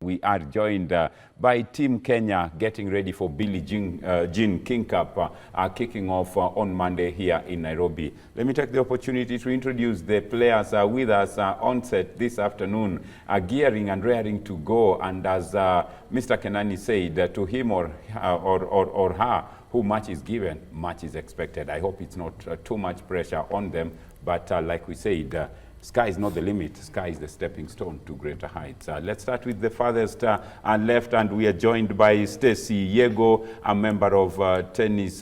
We are joined by Team Kenya getting ready for Billie Jean King Cup kicking off on Monday here in Nairobi. Let me take the opportunity to introduce the players with us on set this afternoon, gearing and raring to go. And as Mr. Kenani said, to him or her, who much is given, much is expected. I hope it's not too much pressure on them, but like we said, sky is not the limit. Sky is the stepping stone to greater heights. Let's start with the farthest left, and we are joined by Stacey Yego, a member of Tennis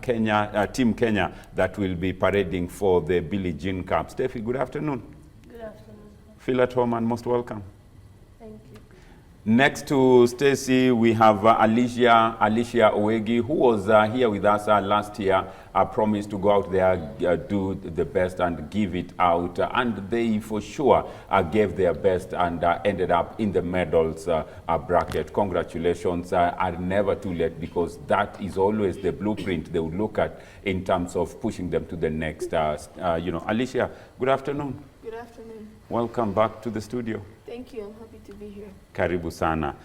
Kenya, Team Kenya, that will be parading for the Billie Jean Cup. Steffi, good afternoon. Good afternoon. Feel at home and most welcome. Thank you. Next to Stacey, we have Alicia Owegi, who was here with us last year. Promised to go out there, do the best and give it out. And they for sure gave their best and ended up in the medals bracket. Congratulations. Are never too late, because that is always the blueprint they would look at in terms of pushing them to the next. Alicia, good afternoon. Good afternoon. Welcome back to the studio. Thank you. I'm happy to be here. Karibu sana.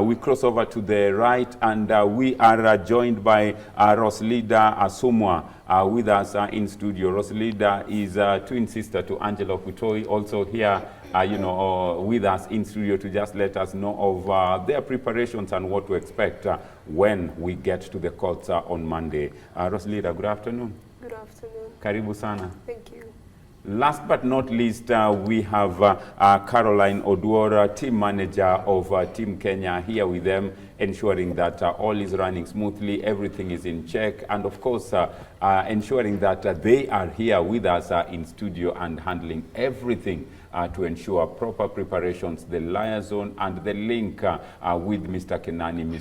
We cross over to the right, and we are joined by Roslida Asumwa with us in studio. Roslida is a twin sister to Angela Kutoi, also here with us in studio to just let us know of their preparations and what to expect when we get to the courts on Monday. Roslida, good afternoon. Good afternoon. Karibu sana. Thank you. Last but not least, we have Caroline Oduora, team manager of Team Kenya, here with them, ensuring that all is running smoothly, everything is in check, and of course, ensuring that they are here with us in studio and handling everything to ensure proper preparations, the liaison and the link with Mr. Kenani, and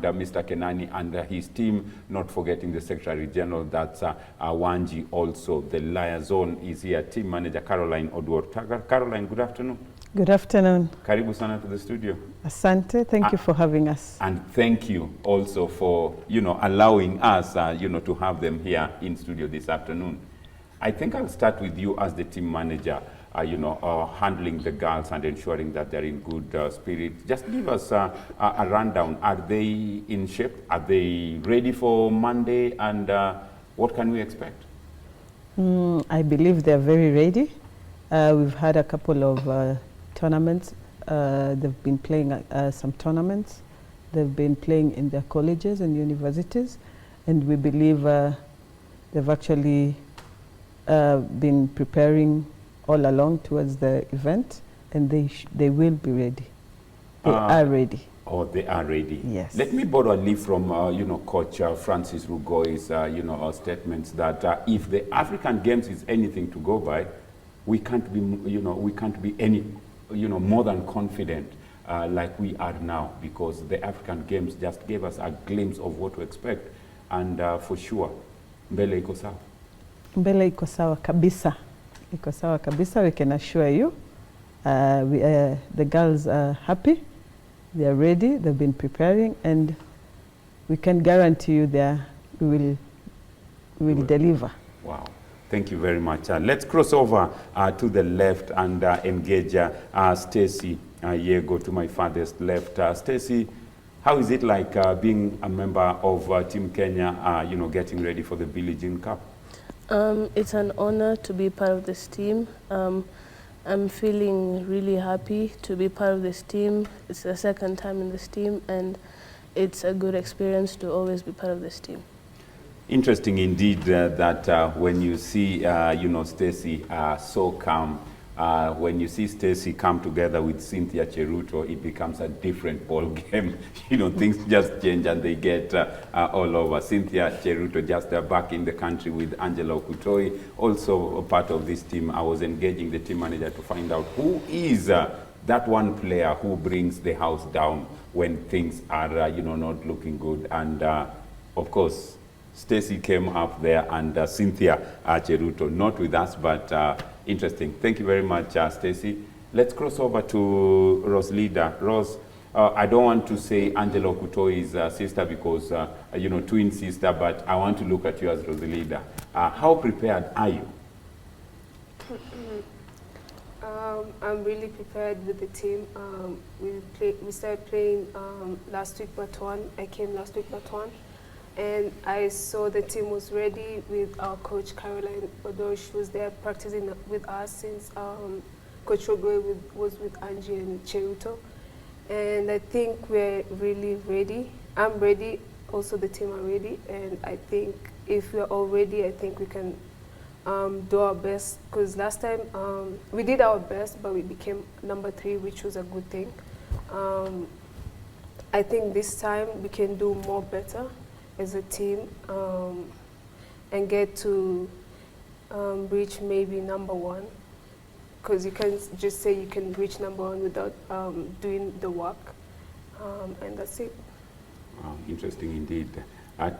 Mr. Kenani and his team, not forgetting the Secretary General, that's Wanjiru also. The liaison is here, team manager Caroline Oduor. Caroline, good afternoon. Good afternoon. Karibu sana to the studio. Asante, thank you for having us. And thank you also for, allowing us, to have them here in studio this afternoon. I think I'll start with you as the team manager, handling the girls and ensuring that they're in good spirit. Just give us a rundown. Are they in shape? Are they ready for Monday? And what can we expect? I believe they're very ready. We've had a couple of tournaments. They've been playing some tournaments. They've been playing in their colleges and universities. And we believe they've actually been preparing all along towards the event, and they will be ready. They are ready. Oh, they are ready. Yes. Let me borrow a leaf from, Coach Francis Rugoi's, statements that if the African Games is anything to go by, we can't be any, more than confident like we are now, because the African Games just gave us a glimpse of what to expect, and for sure, mbele iko sawa. Mbele iko sawa kabisa. Iko sawa kabisa, we can assure you. The girls are happy, they are ready, they've been preparing, and we can guarantee you we will deliver. Wow. Thank you very much. Let's cross over to the left and engage Stacey Yego to my farthest left. Stacey, how is it like being a member of Team Kenya, getting ready for the Billie Jean Cup? It's an honor to be part of this team. I'm feeling really happy to be part of this team. It's the second time in this team, and it's a good experience to always be part of this team. Interesting indeed that when you see, Stacey so calm, when you see Stacey come together with Cynthia Cheruto, it becomes a different ball game. Things just change and they get all over. Cynthia Cheruto just back in the country with Angela Kutoi, also a part of this team. I was engaging the team manager to find out who is that one player who brings the house down when things are, not looking good. And of course, Stacey came up there, and Cynthia Cheruto, not with us, but interesting. Thank you very much, Stacey. Let's cross over to Roslida. Ros, I don't want to say Angela Kutoi's sister because, twin sister, but I want to look at you as Roslida. How prepared are you? I'm really prepared with the team. We started playing last week Batwan. I came last week Batwan, and I saw the team was ready with our coach Caroline Odosh, who was there practicing with us since Coach Rogoy was with Angie and Cheruto. And I think we're really ready. I'm ready, also the team are ready, and I think if we're all ready, I think we can do our best, because last time we did our best, but we became number 3, which was a good thing. I think this time we can do more better as a team and get to reach maybe number 1, because you can't just say you can reach number 1 without doing the work, and that's it. Wow, interesting indeed.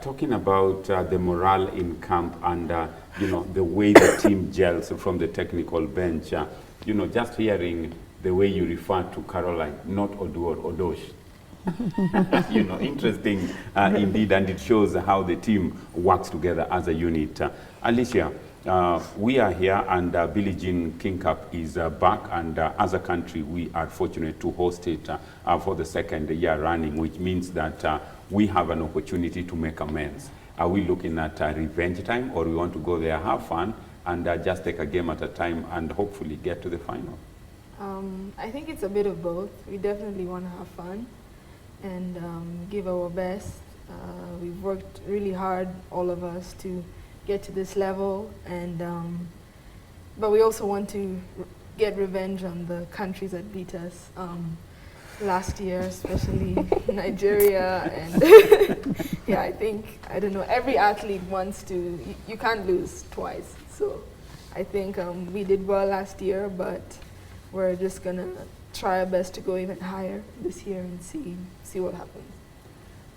Talking about the morale in camp and the way the team gels from the technical bench, just hearing the way you refer to Caroline, not Odu or Odosh, interesting indeed, and it shows how the team works together as a unit. Alicia, we are here, and Billie Jean King Cup is back, and as a country we are fortunate to host it for the 2nd year running, which means that we have an opportunity to make amends. Are we looking at revenge time, or we want to go there, have fun, and just take a game at a time and hopefully get to the final? I think it's a bit of both. We definitely want to have fun and give our best. We've worked really hard, all of us, to get to this level, and but we also want to get revenge on the countries that beat us last year, especially Nigeria. And yeah, I don't know, every athlete wants to, you can't lose twice. So I think we did well last year, but we're just gonna try our best to go even higher this year and see what happens.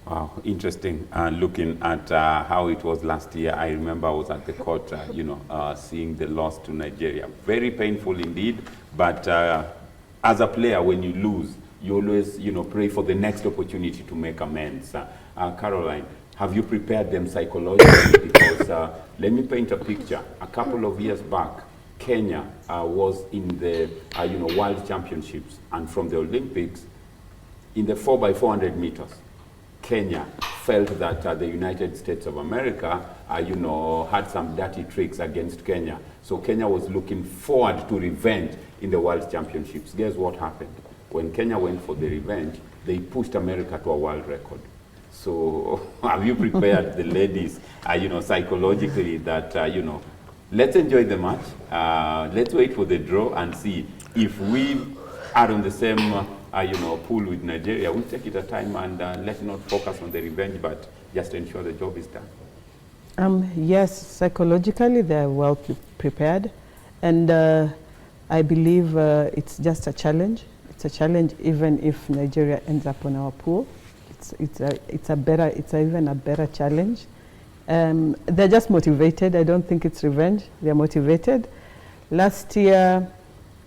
Wow, interesting. Looking at how it was last year, I remember I was at the court, seeing the loss to Nigeria. Very painful indeed, but as a player, when you lose, you always, pray for the next opportunity to make amends. Caroline, have you prepared them psychologically? Because let me paint a picture. A couple of years back, Kenya was in the World Championships, and from the Olympics, in the 4x400 meters, Kenya felt that the United States of America, had some dirty tricks against Kenya. So Kenya was looking forward to revenge in the World Championships. Guess what happened? When Kenya went for the revenge, they pushed America to a world record. So have you prepared the ladies, psychologically that, let's enjoy the match, let's wait for the draw and see if we are on the same pool with Nigeria, we'll take it a time and let's not focus on the revenge, but just ensure the job is done. Yes, psychologically they're well prepared, and I believe it's just a challenge. It's a challenge even if Nigeria ends up on our pool. It's even a better challenge. They're just motivated. I don't think it's revenge. They're motivated. Last year,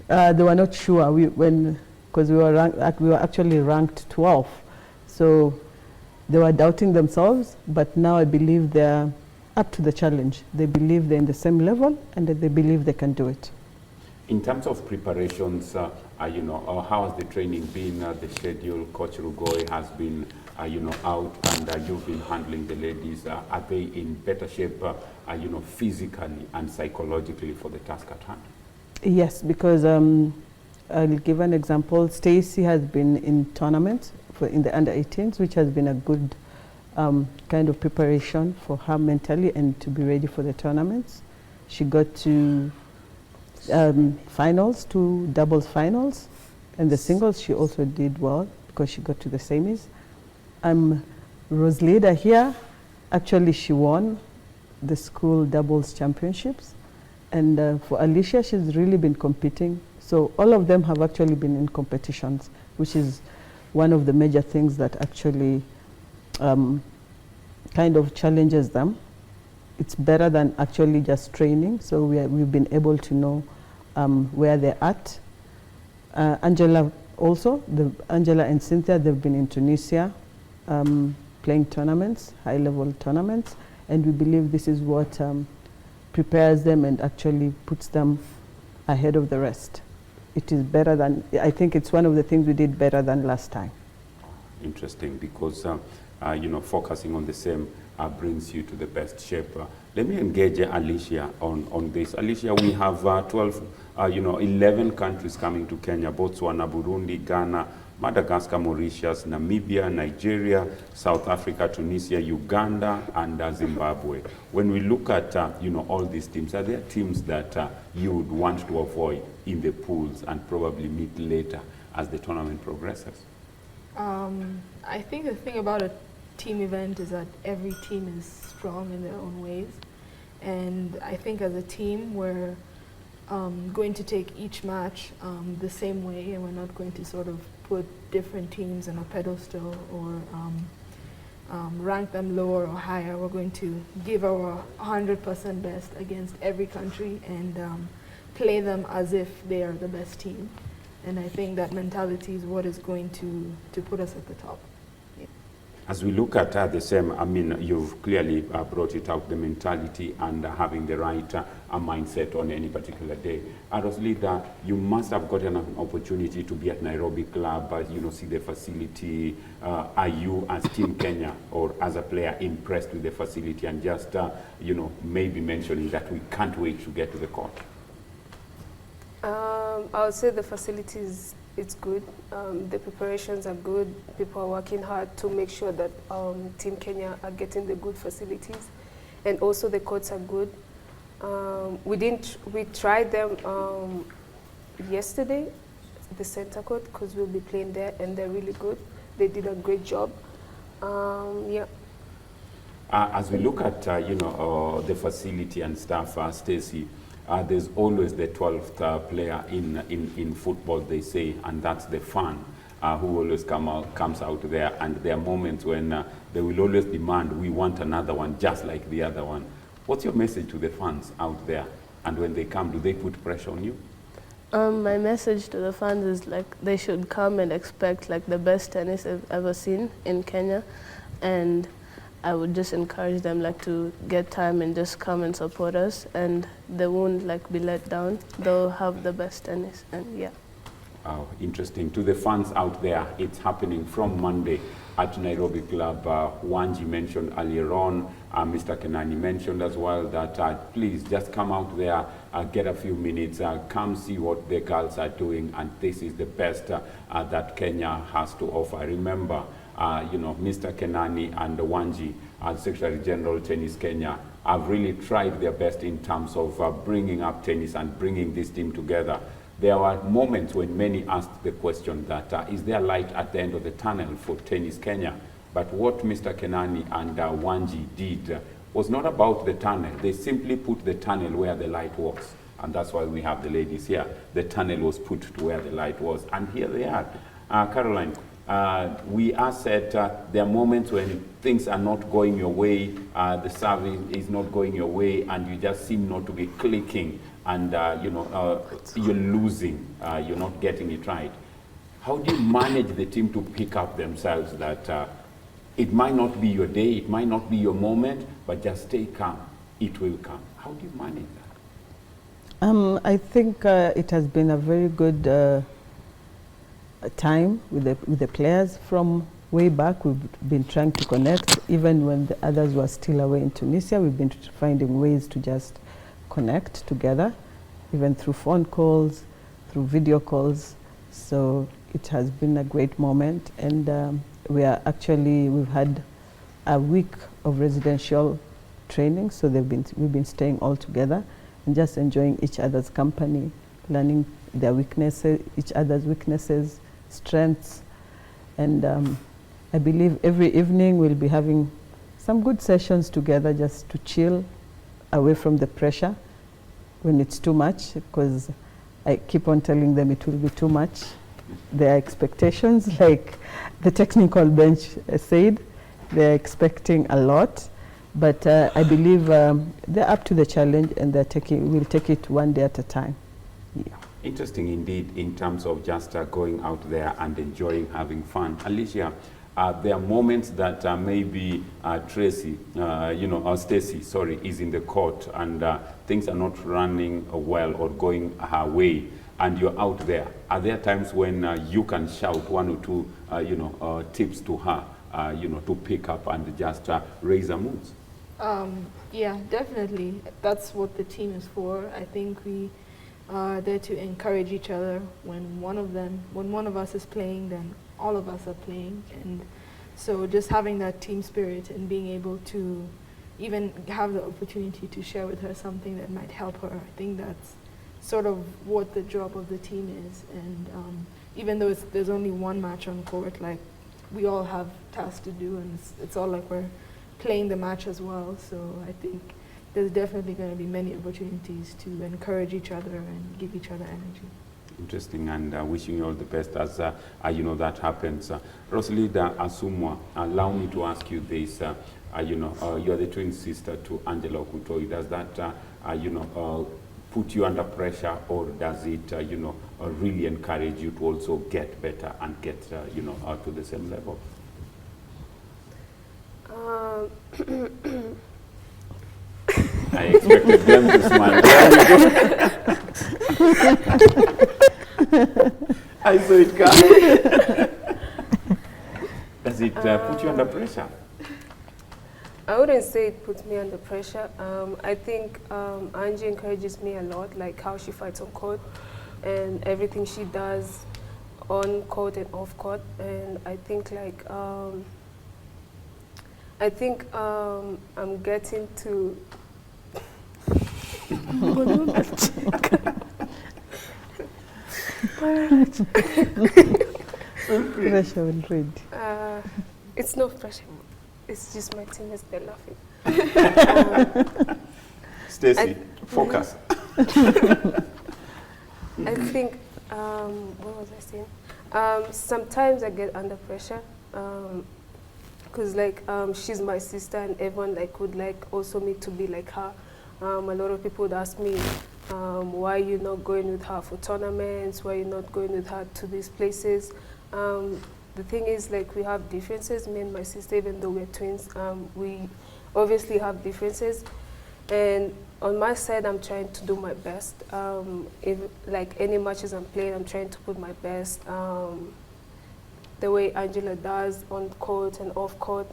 they were not sure because we were actually ranked 12th, so they were doubting themselves. But now I believe they're up to the challenge. They believe they're in the same level, and that they believe they can do it. In terms of preparations, how has the training been? The schedule, Coach Rugoy has been, out, and you've been handling the ladies. Are they in better shape, physically and psychologically for the task at hand? Yes, because I'll give an example. Stacey has been in tournaments in the under-18s, which has been a good kind of preparation for her mentally and to be ready for the tournaments. She got to finals, 2 doubles finals, and the singles she also did well because she got to the semis. Rosalida here, actually she won the school doubles championships, and for Alicia, she's really been competing. So all of them have actually been in competitions, which is one of the major things that actually kind of challenges them. It's better than actually just training, so we've been able to know where they're at. Angela also, Angela and Cynthia, they've been in Tunisia playing tournaments, high-level tournaments, and we believe this is what prepares them and actually puts them ahead of the rest. it is better than, I think it's one of the things we did better than last time. Interesting, because you know, focusing on the same brings you to the best shape. Let me engage Alicia on this. Alicia, we have 11 countries coming to Kenya: Botswana, Burundi, Ghana, Madagascar, Mauritius, Namibia, Nigeria, South Africa, Tunisia, Uganda, and Zimbabwe. When we look at all these teams, are there teams that you would want to avoid in the pools and probably meet later as the tournament progresses? I think the thing about a team event is that every team is strong in their own ways, and I think as a team we're going to take each match the same way, and we're not going to sort of put different teams on a pedestal or rank them lower or higher. We're going to give our 100% best against every country and play them as if they are the best team. And I think that mentality is what is going to put us at the top. Yeah. As we look at the same, I mean, you've clearly brought it out, the mentality and having the right mindset on any particular day. Rosalita, you must have gotten an opportunity to be at Nairobi Club, see the facility. Are you, as Team Kenya or as a player, impressed with the facility and just, maybe mentioning that we can't wait to get to the court? I would say the facilities, it's good. The preparations are good. People are working hard to make sure that Team Kenya are getting the good facilities, and also the courts are good. We tried them yesterday, the center court, because we'll be playing there, and they're really good. They did a great job. Yeah. As we look at the facility and stuff, Stacey, there's always the 12th player in football, they say, and that's the fan who always comes out there. And there are moments when they will always demand, we want another one just like the other one. What's your message to the fans out there? And when they come, do they put pressure on you? My message to the fans is they should come and expect the best tennis I've ever seen in Kenya, and I would just encourage them to get time and just come and support us, and they won't be let down. They'll have the best tennis, and yeah. Oh, interesting. To the fans out there, it's happening from Monday at Nairobi Club. Wanji mentioned earlier on, Mr. Kenani mentioned as well that please just come out there, get a few minutes, come see what the girls are doing, and this is the best that Kenya has to offer. Remember, Mr. Kenani and Wanji, Secretary General Tennis Kenya, have really tried their best in terms of bringing up tennis and bringing this team together. There were moments when many asked the question that, is there light at the end of the tunnel for Tennis Kenya? But what Mr. Kenani and Wanji did was not about the tunnel. They simply put the tunnel where the light was. And that's why we have the ladies here. The tunnel was put to where the light was. And here they are. Caroline, we are said there are moments when things are not going your way, the service is not going your way, and you just seem not to be clicking, and you're losing, you're not getting it right. How do you manage the team to pick up themselves that it might not be your day, it might not be your moment, but just stay calm, it will come? How do you manage that? I think it has been a very good time with the players. From way back, we've been trying to connect. Even when the others were still away in Tunisia, we've been finding ways to just connect together, even through phone calls, through video calls. So it has been a great moment, and we've had a week of residential training, so we've been staying all together and just enjoying each other's company, learning their weaknesses, each other's weaknesses, strengths, and I believe every evening we'll be having some good sessions together just to chill away from the pressure when it's too much, because I keep on telling them it will be too much. Their expectations, like the technical bench said, they're expecting a lot, but I believe they're up to the challenge, and we'll take it one day at a time. Yeah. Interesting indeed, in terms of just going out there and enjoying having fun. Alicia, there are moments that maybe Stacey, is in the court and things are not running well or going her way. and you're out there, are there times when you can shout one or two, tips to her, to pick up and just raise her moods? Yeah, definitely. That's what the team is for. I think we are there to encourage each other. When one of us is playing, then all of us are playing. And so just having that team spirit and being able to even have the opportunity to share with her something that might help her, I think that's sort of what the job of the team is. And even though there's only one match on court, like, we all have tasks to do, and it's all like we're playing the match as well. So I think there's definitely going to be many opportunities to encourage each other and give each other energy. Interesting, and wishing you all the best as that happens. Rosalida Asumwa, allow me to ask you this. You are the twin sister to Angela Okutoi. Does that put you under pressure, or does it really encourage you to also get better and get to the same level? I expected them to smile. I saw it coming. Does it put you under pressure? I wouldn't say it puts me under pressure. I think Angie encourages me a lot, like how she fights on court and everything she does on court and off court. And I think I'm getting to pressure will read. It's not pressure. It's just my teammates, they're laughing. Stacy, focus. I think, what was I saying? Sometimes I get under pressure, because she's my sister, and everyone would also me to be like her. A lot of people would ask me, why are you not going with her for tournaments? Why are you not going with her to these places? The thing is, we have differences, me and my sister, even though we're twins, we obviously have differences. And on my side, I'm trying to do my best. If any matches I'm playing, I'm trying to put my best. The way Angela does on court and off court,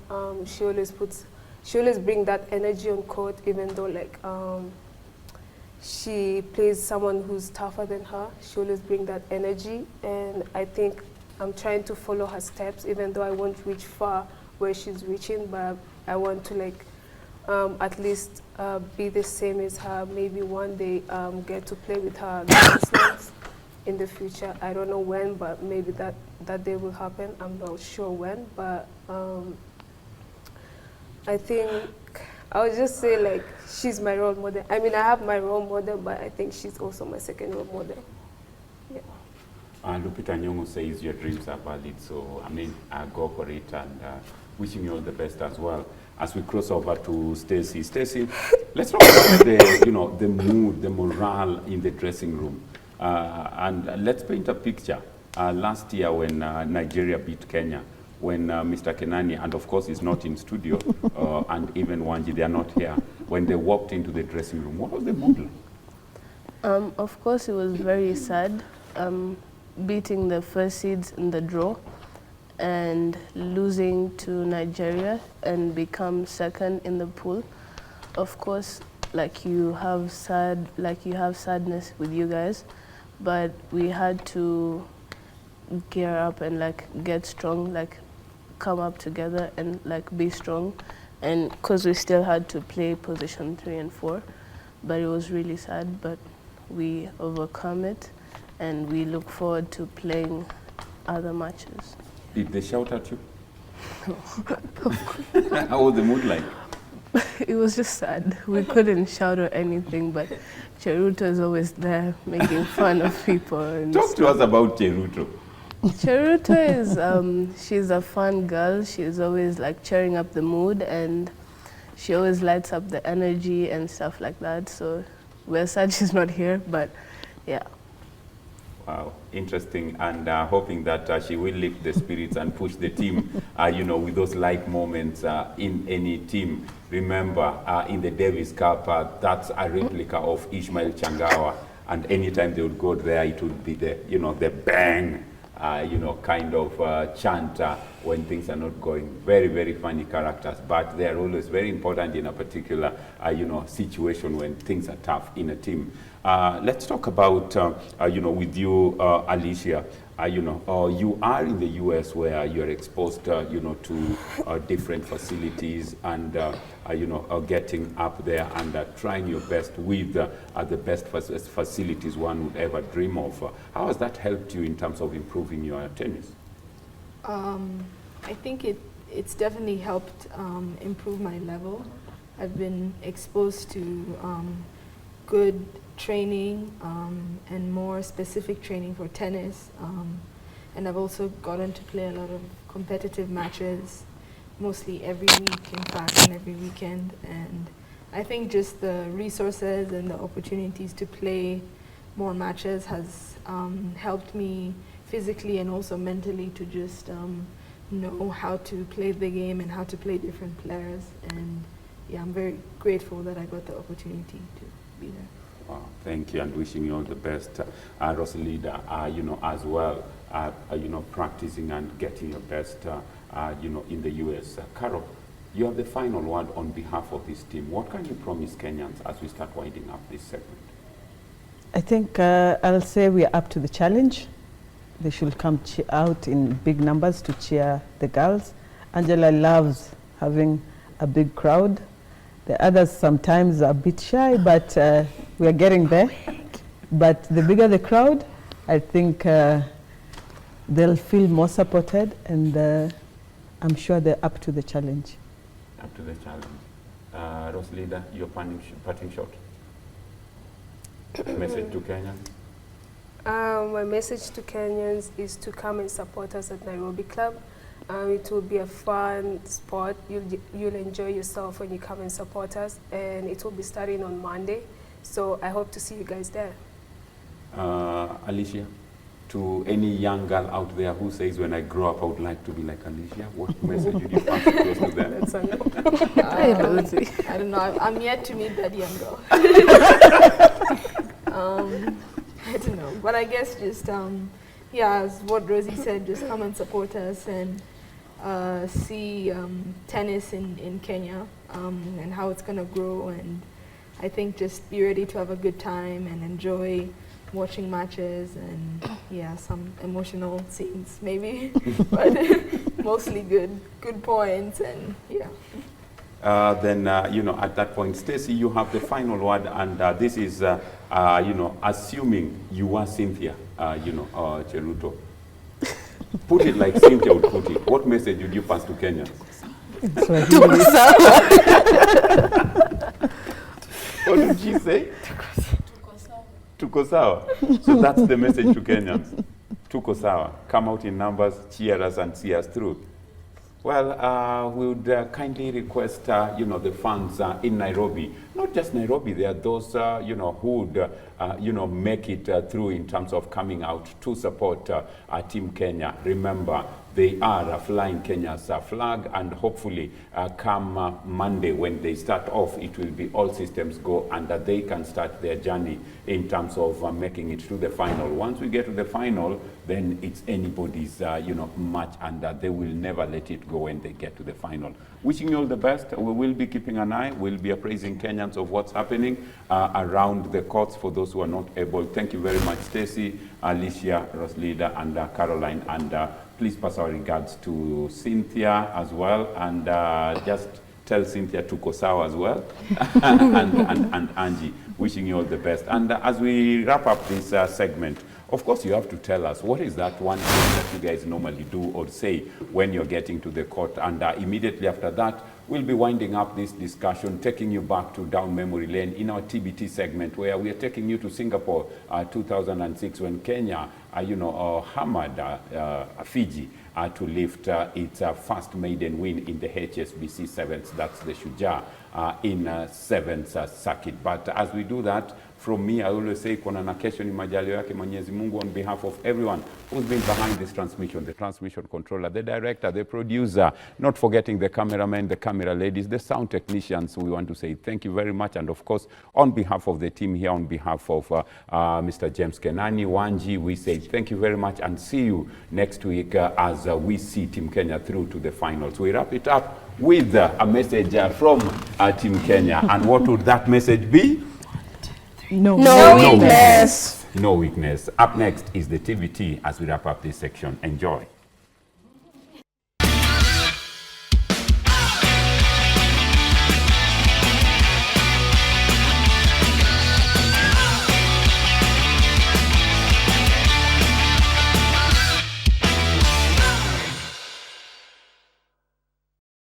she always brings that energy on court, even though she plays someone who's tougher than her. She always brings that energy, and I think I'm trying to follow her steps, even though I won't reach far where she's reaching, but I want to at least be the same as her. Maybe one day get to play with her in the future. I don't know when, but maybe that day will happen. I'm not sure when, but I think I would just say she's my role model. I mean, I have my role model, but I think she's also my second role model. Yeah. Lupita Nyong'o says your dreams are valid, so go for it, and wishing you all the best as well. As we cross over to Stacy. Stacy, let's talk about the mood, the morale in the dressing room, and let's paint a picture. Last year when Nigeria beat Kenya, when Mr. Kenani, and of course he's not in studio, and even Wanji, they are not here, when they walked into the dressing room, what was the mood like? Of course, it was very sad. Beating the first seeds in the draw and losing to Nigeria and become second in the pool. Of course, you have sadness with you guys, but we had to gear up and get strong, come up together and be strong, and because we still had to play position 3 and 4, but it was really sad, but we overcome it. And we look forward to playing other matches. Did they shout at you? No. How was the mood like? It was just sad. We couldn't shout or anything, but Cheruto is always there making fun of people. And talk to us about Cheruto. Cheruto is, she's a fun girl. She's always cheering up the mood, and she always lights up the energy and stuff like that. So we're sad she's not here, but yeah. Wow, interesting, and hoping that she will lift the spirits and push the team, with those like moments in any team. Remember, in the Davis Cup, that's a replica of Ishmael Changawa, and anytime they would go there, it would be the, you know, the bang, you know, kind of chant when things are not going. Very, very funny characters, but they are always very important in a particular, you know, situation when things are tough in a team. Let's talk about, you know, with you, Alicia. You know, you are in the U.S. where you're exposed, you know, to different facilities and, you know, getting up there and trying your best with the best facilities one would ever dream of. How has that helped you in terms of improving your tennis? I think it's definitely helped improve my level. I've been exposed to good training and more specific training for tennis, and I've also gotten to play a lot of competitive matches, mostly every week, in fact, and every weekend. And I think just the resources and the opportunities to play more matches has helped me physically and also mentally to just know how to play the game and how to play different players. And yeah, I'm very grateful that I got the opportunity to be there. Wow, thank you, and wishing you all the best. Rosalida, you know, as well, you know, practicing and getting your best, you know, in the U.S. Carol, you have the final word on behalf of this team. What can you promise Kenyans as we start winding up this segment? I think I'll say we are up to the challenge. They should come out in big numbers to cheer the girls. Angela loves having a big crowd. The others sometimes are a bit shy, but we are getting there. But the bigger the crowd, I think they'll feel more supported, and I'm sure they're up to the challenge. Up to the challenge. Rosalida, your parting shot. Message to Kenya? My message to Kenyans is to come and support us at Nairobi Club. It will be a fun sport. You'll enjoy yourself when you come and support us, and it will be starting on Monday. So I hope to see you guys there. Alicia, to any young girl out there who says, when I grow up, I would like to be like Alicia, what message would you pass across to them? That's a no. I don't know. I'm yet to meet that young girl. I don't know, but I guess just yeah, as what Rosie said, just come and support us and see tennis in Kenya and how it's gonna grow. And I think just be ready to have a good time and enjoy watching matches and yeah, some emotional scenes maybe, but mostly good points and yeah. Then, you know, at that point, Stacey, you have the final word, and this is, you know, assuming you are Cynthia, you know, Cheruto. Put it like Cynthia would put it. What message would you pass to Kenyans? What did she say? Tuko sawa. So that's the message to Kenyans. Tuko sawa. Come out in numbers, cheer us and see us through. Well, we would kindly request, you know, the fans in Nairobi, not just Nairobi, there are those, you know, who would, you know, make it through in terms of coming out to support Team Kenya. Remember, they are flying Kenya's flag, and hopefully come Monday when they start off, it will be all systems go, and that they can start their journey in terms of making it to the final. Once we get to the final, then it's anybody's, you know, match, and they will never let it go when they get to the final. Wishing you all the best. We will be keeping an eye. We'll be appraising Kenyans of what's happening around the courts for those who are not able. Thank you very much, Stacey, Alicia, Rosalida, and Caroline, and please pass our regards to Cynthia as well, and just tell Cynthia tuko sawa as well, and Angie, wishing you all the best. And as we wrap up this segment, of course, you have to tell us, what is that one thing that you guys normally do or say when you're getting to the court? And immediately after that, we'll be winding up this discussion, taking you back to down memory lane in our TBT segment, where we are taking you to Singapore 2006, when Kenya, you know, hammered Fiji to lift its first maiden win in the HSBC Sevens. That's the Shujaa in Sevens circuit. But as we do that, from me, I always say, kuna na kesho ni majalio yake Mwenyezi Mungu, on behalf of everyone who's been behind this transmission, the transmission controller, the director, the producer, not forgetting the cameraman, the camera camera ladies, the sound technicians, we want to say thank you very much. And of course, on behalf of the team here, on behalf of Mr. James Kenani, Wanji, we say thank you very much and see you next week as we see Team Kenya through to the finals. We wrap it up with a message from Team Kenya. And what would that message be? No weakness. No weakness. Up next is the TVT as we wrap up this section. Enjoy.